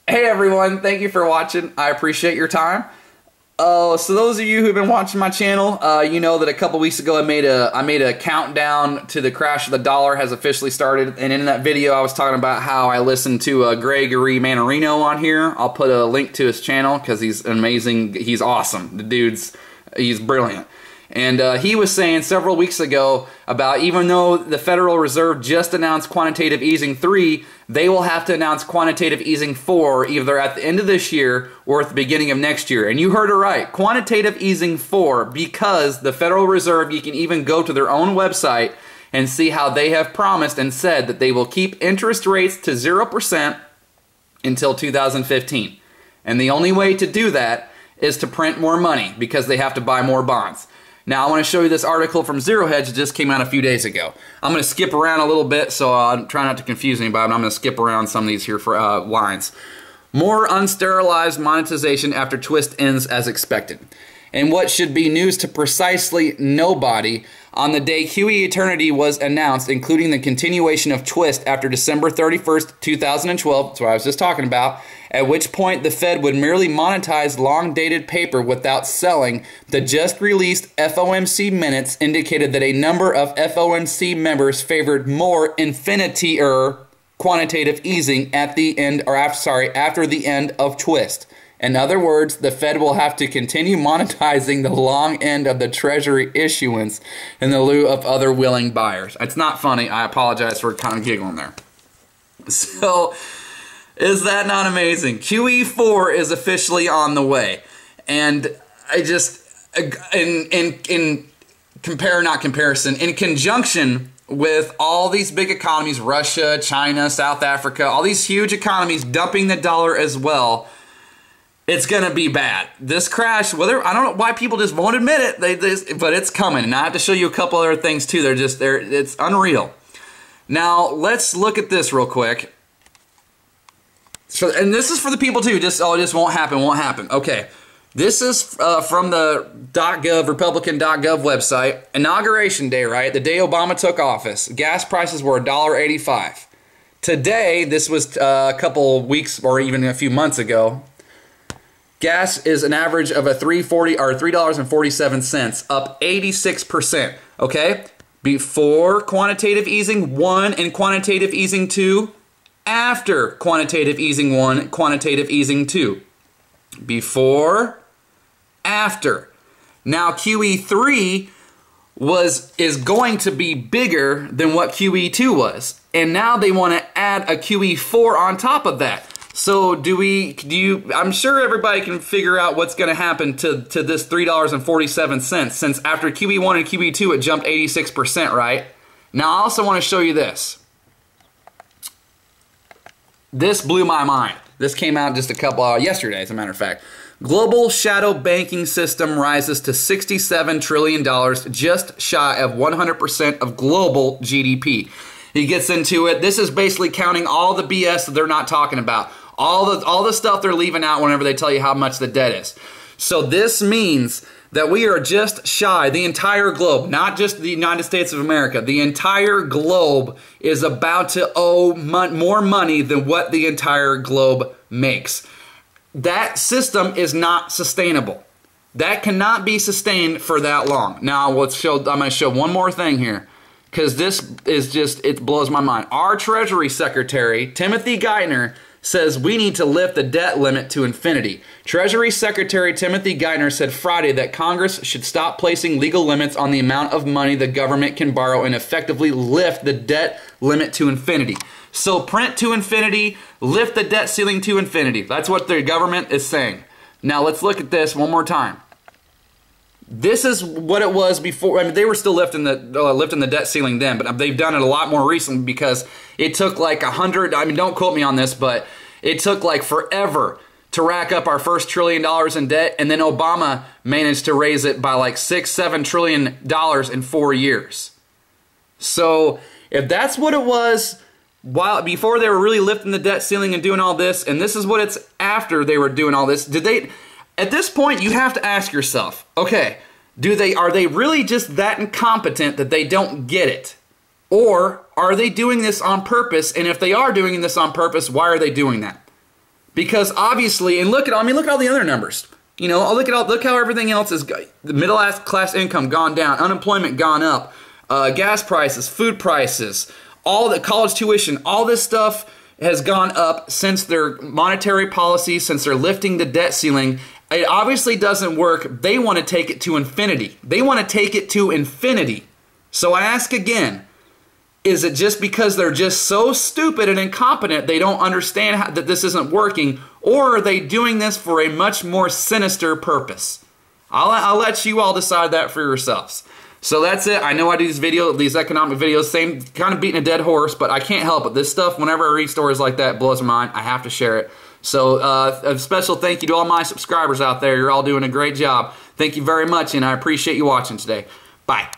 Hey everyone, thank you for watching. I appreciate your time. So those of you who've been watching my channel, you know that a couple weeks ago I made a countdown to the crash of the dollar has officially started, and in that video I was talking about how I listened to Gregory Mannarino on here. I'll put a link to his channel because he's amazing. He's awesome. He's brilliant. And he was saying several weeks ago about even though the Federal Reserve just announced quantitative easing 3, they will have to announce quantitative easing 4 either at the end of this year or at the beginning of next year. And you heard it right, quantitative easing 4, because the Federal Reserve, you can even go to their own website and see how they have promised and said that they will keep interest rates to 0% until 2015. And the only way to do that is to print more money because they have to buy more bonds. Now I want to show you this article from Zero Hedge that just came out a few days ago. I'm going to skip around a little bit, so I'm trying not to confuse anybody, but I'm going to skip around some of these here for lines. More unsterilized monetization after twist ends as expected. And what should be news to precisely nobody, on the day QE Eternity was announced, including the continuation of twist after December 31st, 2012, that's what I was just talking about, at which point the Fed would merely monetize long-dated paper without selling, the just-released FOMC minutes indicated that a number of FOMC members favored more infinitier quantitative easing at the end, or after the end of twist. In other words, the Fed will have to continue monetizing the long end of the Treasury issuance in the lieu of other willing buyers. It's not funny. I apologize for kind of giggling there. So, is that not amazing? QE4 is officially on the way. And I just, in conjunction with all these big economies, Russia, China, South Africa, all these huge economies dumping the dollar as well, it's going to be bad. This crash, I don't know why people just won't admit it, but it's coming. And I have to show you a couple other things too. It's unreal. Now, let's look at this real quick. So, and this is for the people too, it just won't happen. Okay, this is from the .gov, Republican.gov website. Inauguration day, right? The day Obama took office. Gas prices were $1.85. Today, this was a couple weeks or even a few months ago, gas is an average of a $3.47, up 86%. Okay? Before quantitative easing 1 and quantitative easing 2, after quantitative easing 1, quantitative easing 2. Before, after. Now QE3 is going to be bigger than what QE2 was. And now they want to add a QE4 on top of that. So I'm sure everybody can figure out what's going to happen to this $3.47 since after QE1 and QE2 it jumped 86%, right? Now I also want to show you this. This blew my mind. This came out just yesterday, as a matter of fact. Global shadow banking system rises to $67 trillion, just shy of 100% of global GDP. He gets into it. This is basically counting all the BS that they're not talking about. All the stuff they're leaving out whenever they tell you how much the debt is. So this means that we are just shy, the entire globe, not just the United States of America, the entire globe is about to owe more money than what the entire globe makes. That system is not sustainable. That cannot be sustained for that long. Now, I'm going to show one more thing here, because this is just, it blows my mind. Our Treasury Secretary, Timothy Geithner, says we need to lift the debt limit to infinity. Treasury Secretary Timothy Geithner said Friday that Congress should stop placing legal limits on the amount of money the government can borrow and effectively lift the debt limit to infinity. So print to infinity, lift the debt ceiling to infinity. That's what the government is saying. Now let's look at this one more time. This is what it was before. I mean, they were still lifting the debt ceiling then, but they've done it a lot more recently because it took like 100. I mean, don't quote me on this, but it took like forever to rack up our first $1 trillion in debt, and then Obama managed to raise it by like $6-7 trillion in 4 years. So if that's what it was before they were really lifting the debt ceiling and doing all this, and this is what it's after they were doing all this, at this point, you have to ask yourself, okay, are they really just that incompetent that they don't get it? Or are they doing this on purpose? And if they are doing this on purpose, why are they doing that? Because obviously, and look at all the other numbers. You know, look how everything else is. The middle class income gone down, unemployment gone up, gas prices, food prices, all the college tuition, all this stuff has gone up since their monetary policy, since they're lifting the debt ceiling. It obviously doesn't work. They want to take it to infinity. They want to take it to infinity. So I ask again, is it just because they're just so stupid and incompetent they don't understand that this isn't working, or are they doing this for a much more sinister purpose? I'll let you all decide that for yourselves. So that's it. I know I do these economic videos, same kind of beating a dead horse, but I can't help it. This stuff, whenever I read stories like that, it blows my mind. I have to share it. So a special thank you to all my subscribers out there. You're all doing a great job. Thank you very much, and I appreciate you watching today. Bye.